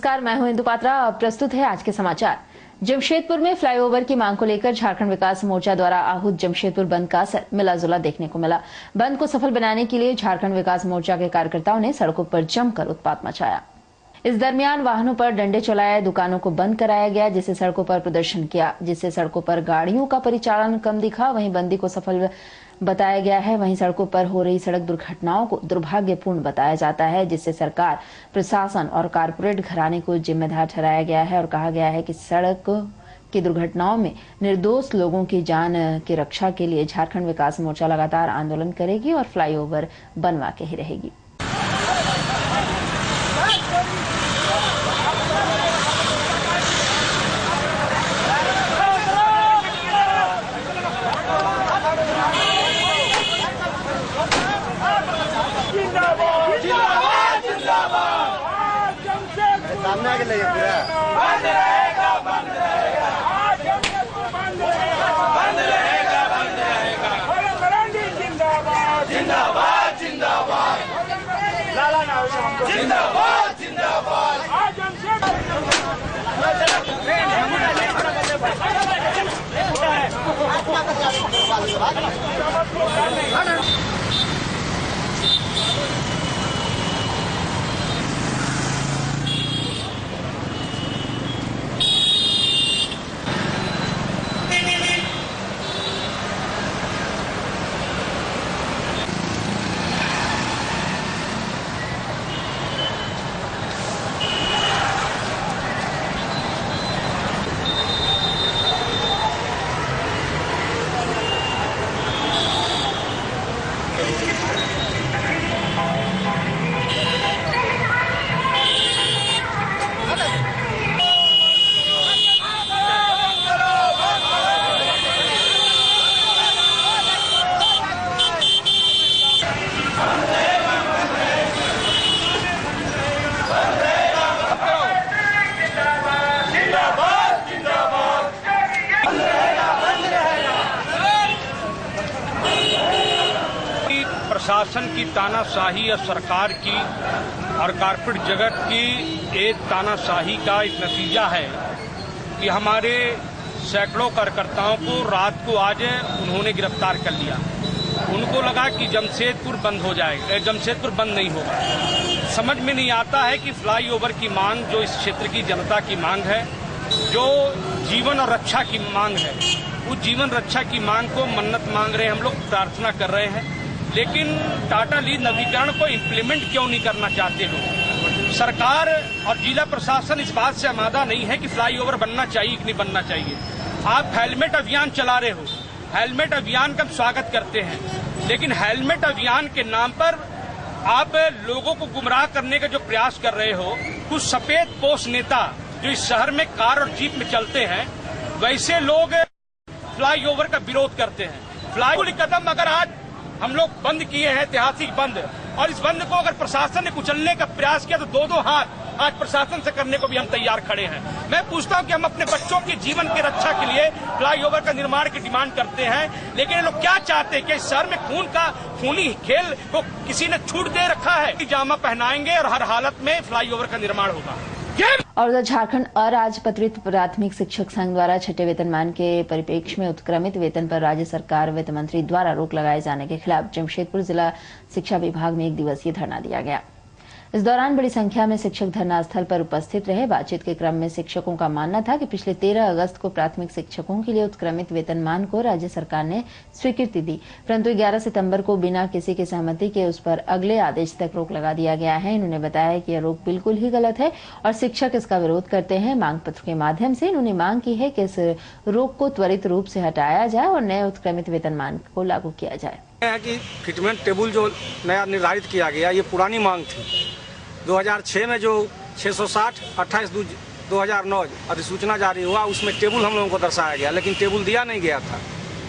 नमस्कार, मैं हूं इंदु पात्रा। अब प्रस्तुत है आज के समाचार। जमशेदपुर में फ्लाईओवर की मांग को लेकर झारखंड विकास मोर्चा द्वारा आहूत जमशेदपुर बंद का असर मिला-जुला देखने को मिला। बंद को सफल बनाने के लिए झारखंड विकास मोर्चा के कार्यकर्ताओं ने सड़कों पर जमकर उत्पात मचाया। इस दरमियान वाहनों पर डंडे चलाए, दुकानों को बंद कराया गया, जिससे सड़कों पर प्रदर्शन किया, जिससे सड़कों पर गाड़ियों का परिचालन कम दिखा। वहीं बंदी को सफल बताया गया है। वहीं सड़कों पर हो रही सड़क दुर्घटनाओं को दुर्भाग्यपूर्ण बताया जाता है, जिससे सरकार, प्रशासन और कारपोरेट घराने को जिम्मेदार ठहराया गया है और कहा गया है कि सड़क की दुर्घटनाओं में निर्दोष लोगों की जान की रक्षा के लिए झारखंड विकास मोर्चा लगातार आंदोलन करेगी और फ्लाईओवर बनवा के ही रहेगी। सामने आके ले पूरा बंद रहेगा, बंद रहेगा, बंद रहेगा, बंद रहेगा। जिंदाबाद, जिंदाबाद, जिंदाबाद, जिंदाबाद, जिंदाबाद। प्रशासन की तानाशाही और सरकार की और कारपोरेट जगत की एक तानाशाही का एक नतीजा है कि हमारे सैकड़ों कार्यकर्ताओं को रात को आज उन्होंने गिरफ्तार कर लिया। उनको लगा कि जमशेदपुर बंद हो जाएगा, जमशेदपुर बंद नहीं होगा। समझ में नहीं आता है कि फ्लाईओवर की मांग जो इस क्षेत्र की जनता की मांग है, जो जीवन और रक्षा की मांग है, उस जीवन रक्षा की मांग को मन्नत मांग रहे हैं, हम लोग प्रार्थना कर रहे हैं। लेकिन टाटा लीज नवीकरण को इम्प्लीमेंट क्यों नहीं करना चाहते लोग? सरकार और जिला प्रशासन इस बात से आमादा नहीं है कि फ्लाईओवर बनना चाहिए कि नहीं बनना चाहिए। आप हेलमेट अभियान चला रहे हो, हेलमेट अभियान का स्वागत करते हैं, लेकिन हेलमेट अभियान के नाम पर आप लोगों को गुमराह करने का जो प्रयास कर रहे हो, कुछ सफेद पोश नेता जो इस शहर में कार और जीप में चलते हैं, वैसे लोग फ्लाईओवर का विरोध करते हैं। फ्लाई कदम अगर आज हम लोग बंद किए हैं, ऐतिहासिक बंद, और इस बंद को अगर प्रशासन ने कुचलने का प्रयास किया तो दो हाथ आज प्रशासन से करने को भी हम तैयार खड़े हैं। मैं पूछता हूं कि हम अपने बच्चों के जीवन की रक्षा के लिए फ्लाईओवर का निर्माण की डिमांड करते हैं, लेकिन ये लोग क्या चाहते हैं कि इस शहर में खूनी खेल को किसी ने छूट दे रखा है। जामा पहनाएंगे और हर हालत में फ्लाईओवर का निर्माण होगा। और उधर झारखंड अराजपत्रित प्राथमिक शिक्षक संघ द्वारा छठे वेतनमान के परिप्रेक्ष्य में उत्क्रमित वेतन पर राज्य सरकार वित्त मंत्री द्वारा रोक लगाए जाने के खिलाफ जमशेदपुर जिला शिक्षा विभाग में 1 दिवसीय धरना दिया गया। इस दौरान बड़ी संख्या में शिक्षक धरना स्थल पर उपस्थित रहे। बातचीत के क्रम में शिक्षकों का मानना था कि पिछले 13 अगस्त को प्राथमिक शिक्षकों के लिए उत्क्रमित वेतनमान को राज्य सरकार ने स्वीकृति दी, परंतु 11 सितंबर को बिना किसी की सहमति के उस पर अगले आदेश तक रोक लगा दिया गया है। इन्होंने बताया कि यह रोक बिल्कुल ही गलत है और शिक्षक इसका विरोध करते हैं। मांग पत्र के माध्यम से इन्होंने मांग की है कि इस रोक को त्वरित रूप से हटाया जाए और नए उत्क्रमित वेतनमान को लागू किया जाए। कि फिटमेंट टेबल जो नया निर्धारित किया गया, ये पुरानी मांग थी। 2006 में जो 660 28/2009 अधिसूचना जारी हुआ, उसमें टेबल हम लोगों को दर्शाया गया, लेकिन टेबल दिया नहीं गया था।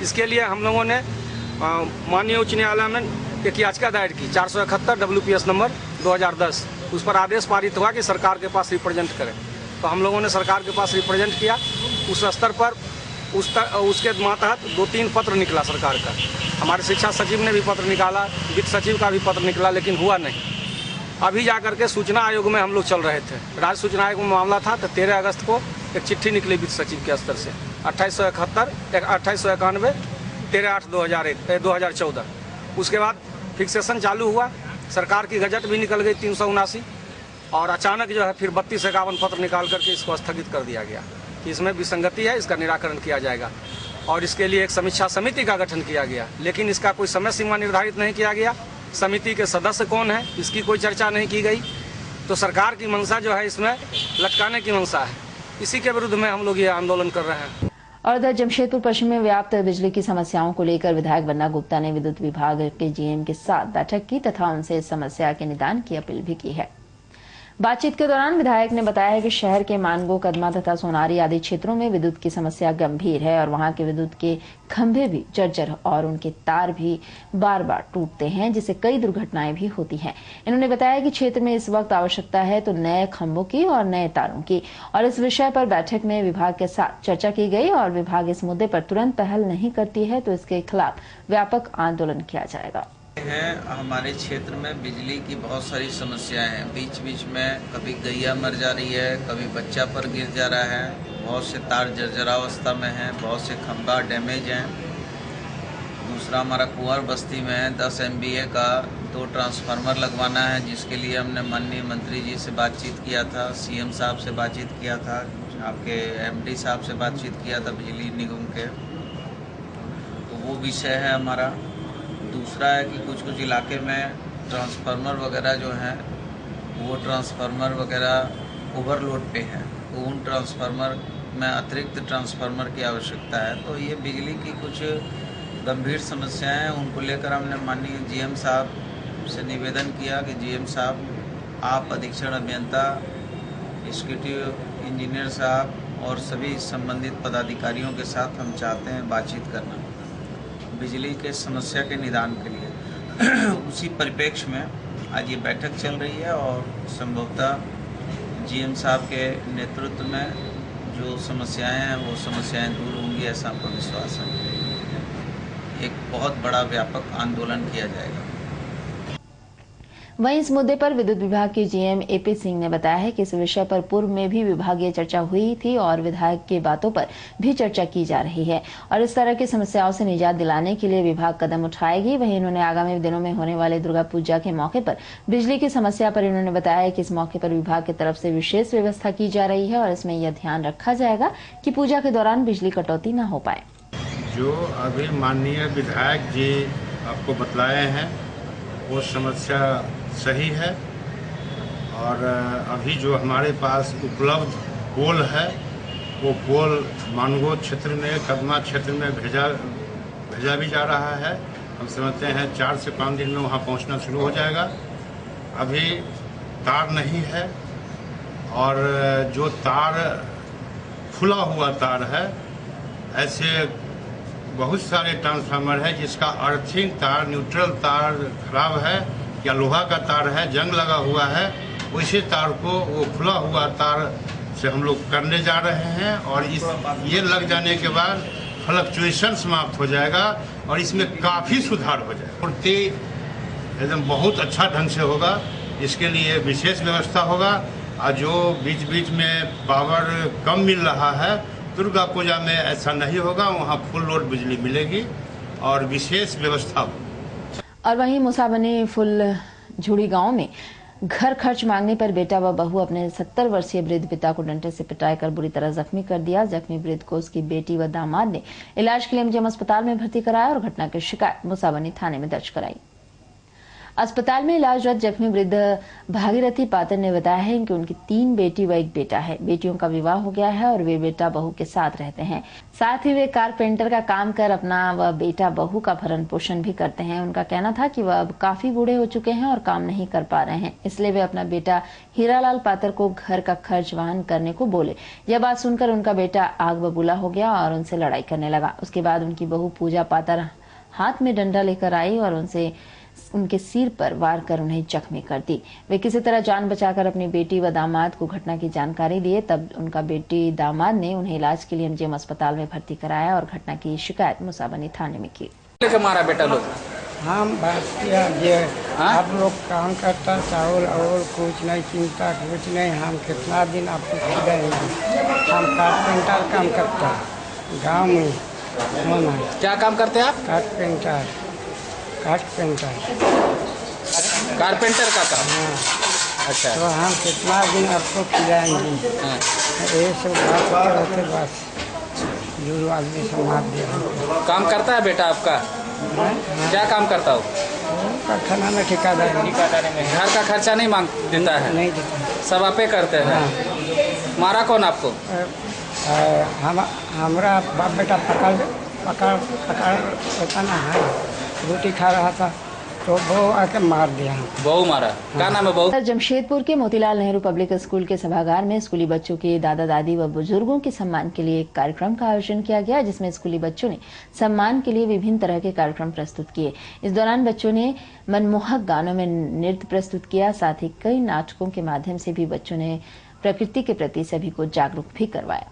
इसके लिए हम लोगों ने माननीय उच्च न्यायालय में एक याचिका दायर की 471 WPS नंबर 2010। उस पर आदेश पारित हुआ कि सरकार के पास रिप्रेजेंट करें। तो हम लोगों ने सरकार के पास रिप्रेजेंट किया। उस स्तर पर उसके मातहत 2-3 पत्र निकला सरकार का। हमारे शिक्षा सचिव ने भी पत्र निकाला, वित्त सचिव का भी पत्र निकला, लेकिन हुआ नहीं। अभी जाकर के सूचना आयोग में हम लोग चल रहे थे। राज्य सूचना आयोग में मामला था तो 13 अगस्त को एक चिट्ठी निकली वित्त सचिव के स्तर से 2871 2891 13/8/2014। उसके बाद फिक्सेशन चालू हुआ, सरकार की गजट भी निकल गई 379 और अचानक जो है फिर 3251 पत्र निकाल करके इसको स्थगित कर दिया गया कि इसमें विसंगति है, इसका निराकरण किया जाएगा और इसके लिए एक समीक्षा समिति का गठन किया गया। लेकिन इसका कोई समय सीमा निर्धारित नहीं किया गया। समिति के सदस्य कौन है इसकी कोई चर्चा नहीं की गई। तो सरकार की मंशा जो है इसमें लटकाने की मंशा है। इसी के विरुद्ध में हम लोग ये आंदोलन कर रहे हैं। और उधर जमशेदपुर पश्चिम में व्याप्त बिजली की समस्याओं को लेकर विधायक बन्ना गुप्ता ने विद्युत विभाग के जीएम के साथ बैठक की तथा उनसे इस समस्या के निदान की अपील भी की है। बातचीत के दौरान विधायक ने बताया है कि शहर के मानगो, कदमा तथा सोनारी आदि क्षेत्रों में विद्युत की समस्या गंभीर है और वहां के विद्युत के खंभे भी जर्जर और उनके तार भी बार बार टूटते हैं, जिससे कई दुर्घटनाएं भी होती हैं। इन्होंने बताया कि क्षेत्र में इस वक्त आवश्यकता है तो नए खंभों की और नए तारों की, और इस विषय पर बैठक में विभाग के साथ चर्चा की गई और विभाग इस मुद्दे पर तुरंत पहल नहीं करती है तो इसके खिलाफ व्यापक आंदोलन किया जाएगा। हमारे क्षेत्र में बिजली की बहुत सारी समस्याएं हैं। बीच बीच में कभी गैया मर जा रही है, कभी बच्चा पर गिर जा रहा है, बहुत से तार जर्जरावस्था में हैं, बहुत से खंभा डैमेज हैं। दूसरा हमारा कुंवर बस्ती में है 10 MVA का 2 ट्रांसफार्मर लगवाना है, जिसके लिए हमने माननीय मंत्री जी से बातचीत किया था, CM साहब से बातचीत किया था, आपके MD साहब से बातचीत किया था बिजली निगम के। तो वो विषय है हमारा। दूसरा है कि कुछ कुछ इलाके में ट्रांसफार्मर वगैरह जो हैं वो ट्रांसफार्मर वगैरह ओवरलोड पे हैं, तो उन ट्रांसफार्मर में अतिरिक्त ट्रांसफार्मर की आवश्यकता है। तो ये बिजली की कुछ गंभीर समस्याएं हैं, उनको लेकर हमने माननीय GM साहब से निवेदन किया कि GM साहब आप अधीक्षण अभियंता, एग्जीक्यूटिव इंजीनियर साहब और सभी संबंधित पदाधिकारियों के साथ हम चाहते हैं बातचीत करना बिजली के समस्या के निदान के लिए। उसी परिप्रेक्ष्य में आज ये बैठक चल रही है और संभवतः GM साहब के नेतृत्व में जो समस्याएं हैं वो समस्याएं दूर होंगी, ऐसा हमको विश्वास है। एक बहुत बड़ा व्यापक आंदोलन किया जाएगा। वहीं इस मुद्दे पर विद्युत विभाग के GM AP सिंह ने बताया है कि इस विषय पर पूर्व में भी विभागीय चर्चा हुई थी और विधायक की बातों पर भी चर्चा की जा रही है और इस तरह की समस्याओं से निजात दिलाने के लिए विभाग कदम उठाएगी। वहीं इन्होंने आगामी दिनों में होने वाले दुर्गा पूजा के मौके पर बिजली की समस्या पर इन्होंने बताया कि इस मौके पर विभाग की तरफ से विशेष व्यवस्था की जा रही है और इसमें यह ध्यान रखा जाएगा कि पूजा के दौरान बिजली कटौती न हो पाए। जो अभी माननीय विधायक जी आपको बतलाए हैं वो समस्या सही है और अभी जो हमारे पास उपलब्ध पोल है वो पोल मानगो क्षेत्र में, कदमा क्षेत्र में भेजा भी जा रहा है। हम समझते हैं 4 से 5 दिन में वहाँ पहुँचना शुरू हो जाएगा। अभी तार नहीं है और जो तार खुला हुआ तार है, ऐसे बहुत सारे ट्रांसफार्मर है जिसका अर्थिंग तार, न्यूट्रल तार खराब है या लोहा का तार है, जंग लगा हुआ है, उसी तार को वो खुला हुआ तार से हम लोग करने जा रहे हैं और ये लग जाने के बाद फ्लक्चुएशन समाप्त हो जाएगा और इसमें काफ़ी सुधार हो जाएगा। पूर्ति एकदम बहुत अच्छा ढंग से होगा, इसके लिए विशेष व्यवस्था होगा। और जो बीच बीच में पावर कम मिल रहा है, दुर्गा पूजा में ऐसा नहीं होगा, वहाँ फुल लोड बिजली मिलेगी और विशेष व्यवस्था होगी। और वहीं मुसाबनी फुलझुड़ी गांव में घर खर्च मांगने पर बेटा व बहू अपने 70 वर्षीय वृद्ध पिता को डंडे से पिटाई कर बुरी तरह जख्मी कर दिया। जख्मी वृद्ध को उसकी बेटी व दामाद ने इलाज के लिए MGM अस्पताल में भर्ती कराया और घटना की शिकायत मुसाबनी थाने में दर्ज कराई। अस्पताल में इलाजरत जख्मी वृद्ध भागीरथी पात्र ने बताया है कि उनकी 3 बेटी व 1 बेटा है। बेटियों का विवाह हो गया है और वे बेटा बहू के साथ रहते हैं। साथ ही वे कारपेंटर का काम कर अपना व बेटा बहू का भरण पोषण भी करते हैं। उनका कहना था कि वह अब काफी बूढ़े हो चुके हैं और काम नहीं कर पा रहे हैं, इसलिए वे अपना बेटा हीरालाल पात्र को घर का खर्च वहन करने को बोले। यह बात सुनकर उनका बेटा आग बबूला हो गया और उनसे लड़ाई करने लगा। उसके बाद उनकी बहू पूजा पात्र हाथ में डंडा लेकर आई और उनके सिर पर वार कर उन्हें जख्मी कर दी। वे किसी तरह जान बचाकर अपनी बेटी व दामाद को घटना की जानकारी दिए। तब उनका बेटी दामाद ने उन्हें इलाज के लिए MGM अस्पताल में भर्ती कराया और घटना की शिकायत मुसाबनी थाने में की। मारा बेटा लोग हम बात किया ये आप लोग काम करता चावल और कुछ नहीं चिंता कुछ नहीं, हम कितना दिन आपको खिलाएंगे। हम कारपेंटर काम करता गांव में होना। क्या काम करते हैं आप? कारपेंटर कारपेंटर का काम। हाँ। अच्छा। तो हम कितना दिन आपको खिलाएंगे। हाँ। ये सब बात रहते बस जो आदमी से मार दिया। काम करता है बेटा आपका? क्या काम करता हो? कारखाना में ठेकेदारी में। घर का खर्चा नहीं मांग देता है? नहीं देता। सब आपे करते हैं। मारा कौन आपको? हमारा बाप बेटा पकड़ होता ना है, रोटी खा रहा था तो वो आके मार दिया। बहू मारा? क्या नाम है बहू? जमशेदपुर के मोतीलाल नेहरू पब्लिक स्कूल के सभागार में स्कूली बच्चों के दादा दादी व बुजुर्गों के सम्मान के लिए एक कार्यक्रम का आयोजन किया गया, जिसमें स्कूली बच्चों ने सम्मान के लिए विभिन्न तरह के कार्यक्रम प्रस्तुत किए। इस दौरान बच्चों ने मनमोहक गानों में नृत्य प्रस्तुत किया, साथ ही कई नाटकों के माध्यम से भी बच्चों ने प्रकृति के प्रति सभी को जागरूक भी करवाया।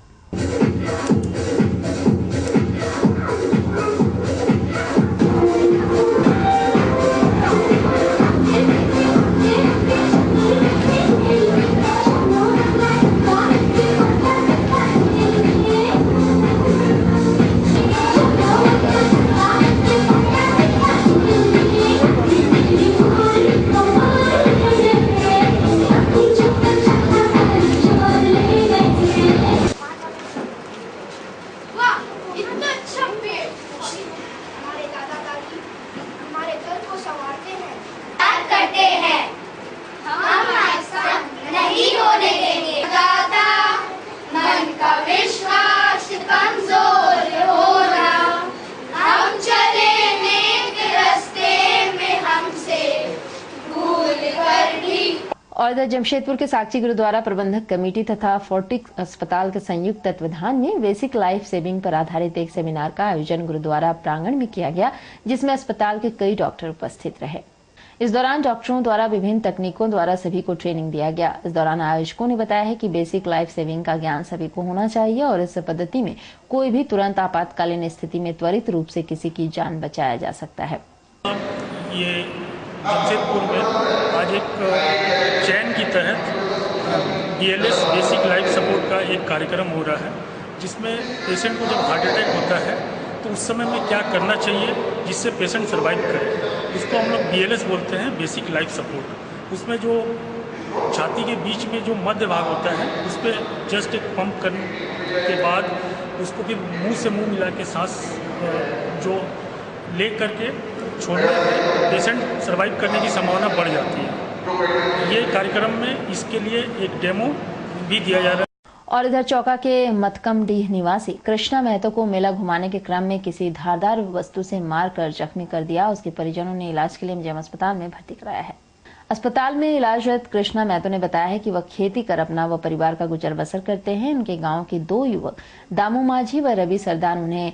और इधर जमशेदपुर के साक्षी गुरुद्वारा प्रबंधक कमेटी तथा फोर्टिक अस्पताल के संयुक्त तत्वाधान में बेसिक लाइफ सेविंग पर आधारित एक सेमिनार का आयोजन गुरुद्वारा प्रांगण में किया गया, जिसमें अस्पताल के कई डॉक्टर उपस्थित रहे। इस दौरान डॉक्टरों द्वारा विभिन्न तकनीकों द्वारा सभी को ट्रेनिंग दिया गया। इस दौरान आयोजकों ने बताया है कि बेसिक लाइफ सेविंग का ज्ञान सभी को होना चाहिए और इस पद्धति में कोई भी तुरंत आपातकालीन स्थिति में त्वरित रूप से किसी की जान बचाया जा सकता है। ये जमशेदपुर में आज एक चैन की तहत BLS बेसिक लाइफ सपोर्ट का एक कार्यक्रम हो रहा है, जिसमें पेशेंट को जब हार्ट अटैक होता है तो उस समय में क्या करना चाहिए जिससे पेशेंट सर्वाइव करे, उसको हम लोग BLS बोलते हैं, बेसिक लाइफ सपोर्ट। उसमें जो छाती के बीच में जो मध्य भाग होता है उस पर जस्ट एक पंप करने के बाद उसको फिर मुंह से मुंह मिला के सांस जो ले करके छोड़ने से पेशेंट सर्वाइव करने की संभावना बढ़ जाती है। ये कार्यक्रम में इसके लिए एक डेमो भी दिया जा रहा है। और इधर चौका के मतकमडीह निवासी कृष्णा महतो को मेला घुमाने के क्रम में किसी धारदार वस्तु से मारकर जख्मी कर दिया। उसके परिजनों ने इलाज के लिए MGM अस्पताल में भर्ती कराया है। अस्पताल में इलाजरत कृष्णा महतो ने बताया है कि वह खेती कर अपना व परिवार का गुजर बसर करते हैं। उनके गांव के 2 युवक दामू माझी व रवि सरदार उन्हें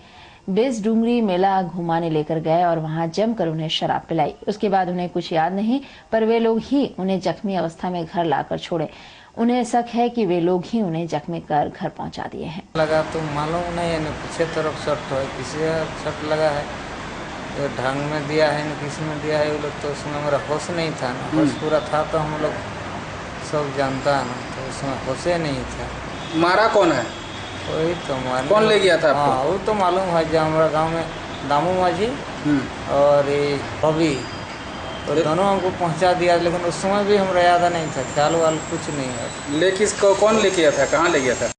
बेस डूंगरी मेला घुमाने लेकर गए और वहां जमकर उन्हें शराब पिलाई। उसके बाद उन्हें कुछ याद नहीं, पर वे लोग ही उन्हें जख्मी अवस्था में घर लाकर छोड़े। उन्हें शक है कि वे लोग ही उन्हें जख्मी कर घर पहुंचा दिए हैं। लगा तो मालूम नहीं है, पीछे तरफ शर्ट है, किसी शर्ट लगा है, जो ढंग में दिया है, किसी में दिया है, वो लोग तो उसमें मेरा होश नहीं था ना, होश पूरा था तो हम लोग सब जानता है ना, तो उसमें होश नहीं था। मारा कौन है? वही तो मार। कौन ले गया था आपको? हाँ, वो तो मालूम है, जो हमारा गांव में दामू माझी और ये रवि, तो दोनों हमको पहुंचा दिया, लेकिन उस समय भी हमरा याद नहीं था, ख्याल वाल कुछ नहीं है। कौन ले गया था, कहाँ ले गया था?